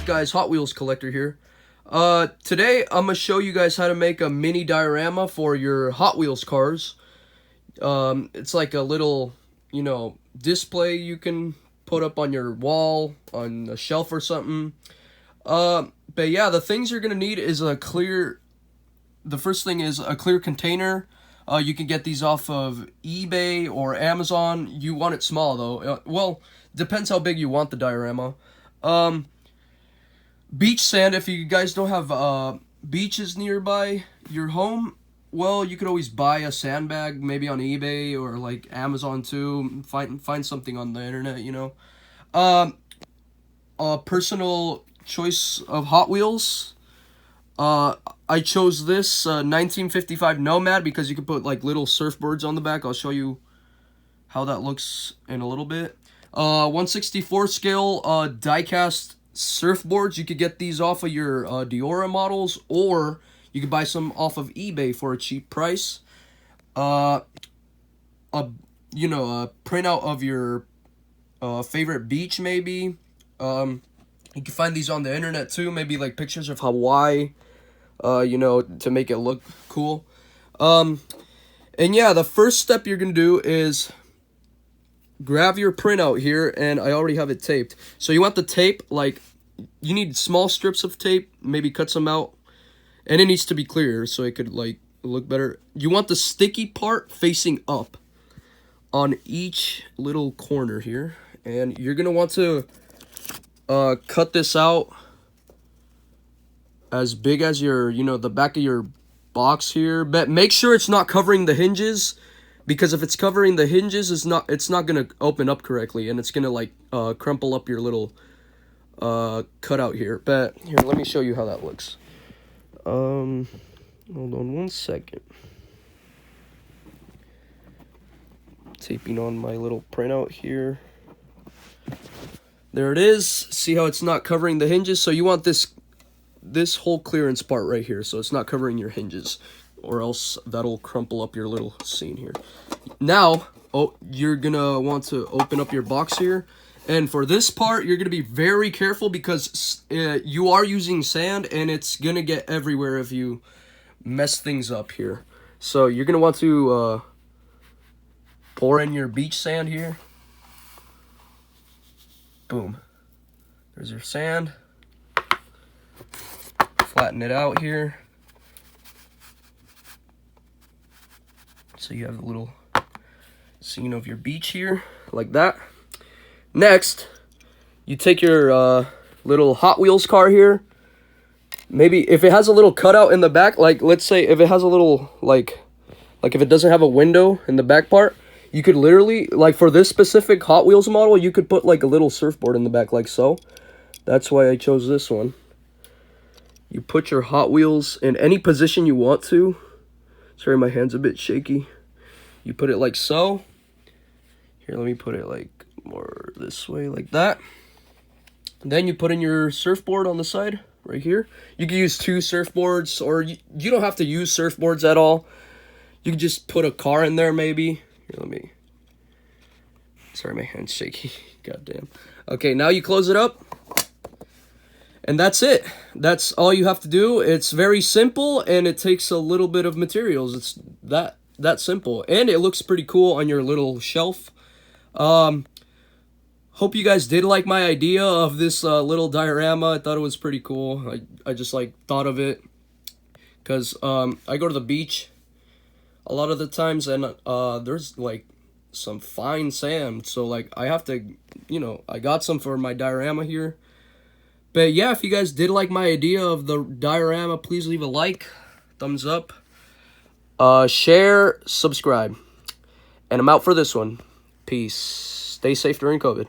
up, guys? Hot Wheels collector here. Today I'm gonna show you guys how to make a mini diorama for your Hot Wheels cars. It's like a little, display you can put up on your wall, on a shelf or something. But yeah, the things you're gonna need is the first thing is a clear container. You can get these off of eBay or Amazon. You want it small though. Well, depends how big you want the diorama. Beach sand, if you guys don't have beaches nearby your home, well, you could always buy a sandbag, maybe on eBay or like Amazon too. Find something on the internet, A personal choice of Hot Wheels. I chose this 1955 Nomad because you can put like little surfboards on the back. I'll show you how that looks in a little bit. 1/64 scale die-cast surfboards. You could get these off of your diorama models, or you could buy some off of eBay for a cheap price. A printout of your favorite beach, maybe. You can find these on the internet too, maybe like pictures of Hawaii, to make it look cool. And yeah, the first step you're gonna do is grab your printout here, and I already have it taped. So you want the tape, like, you need small strips of tape, maybe cut some out, and it needs to be clear so it could, like, look better. You want the sticky part facing up on each little corner here, and you're gonna want to cut this out as big as your, the back of your box here, but make sure it's not covering the hinges, because if it's covering the hinges, it's not gonna open up correctly, and it's gonna like crumple up your little cutout here. But here, let me show you how that looks. Hold on one second. Taping on my little printout here. There it is. See how it's not covering the hinges? So you want this whole clearance part right here, so it's not covering your hinges, or else that'll crumple up your little scene here. Now, you're gonna want to open up your box here, and for this part, you're gonna be very careful because you are using sand, and it's gonna get everywhere if you mess things up here. So you're gonna want to pour in your beach sand here. Boom. There's your sand. Flatten it out here. So you have a little scene of your beach here, like that. Next, you take your little Hot Wheels car here. Maybe if it has a little cutout in the back, like let's say if it has a little, like if it doesn't have a window in the back part, you could literally, like for this specific Hot Wheels model, you could put like a little surfboard in the back like so. That's why I chose this one. You put your Hot Wheels in any position you want to. Sorry, my hand's a bit shaky. You put it like so. Here, let me put it like more this way, like that. And then you put in your surfboard on the side, right here. You can use 2 surfboards, or you don't have to use surfboards at all. You can just put a car in there, maybe. Here, sorry, my hand's shaky. Goddamn. Okay, now you close it up. And that's it. That's all you have to do. It's very simple, and it takes a little bit of materials. It's that simple, and it looks pretty cool on your little shelf. Hope you guys did like my idea of this little diorama. I thought it was pretty cool. I just like thought of it because I go to the beach a lot of the times, and there's like some fine sand, so like I have to, I got some for my diorama here. But yeah, if you guys did like my idea of the diorama, please leave a like, thumbs up, share, subscribe. And I'm out for this one. Peace. Stay safe during COVID.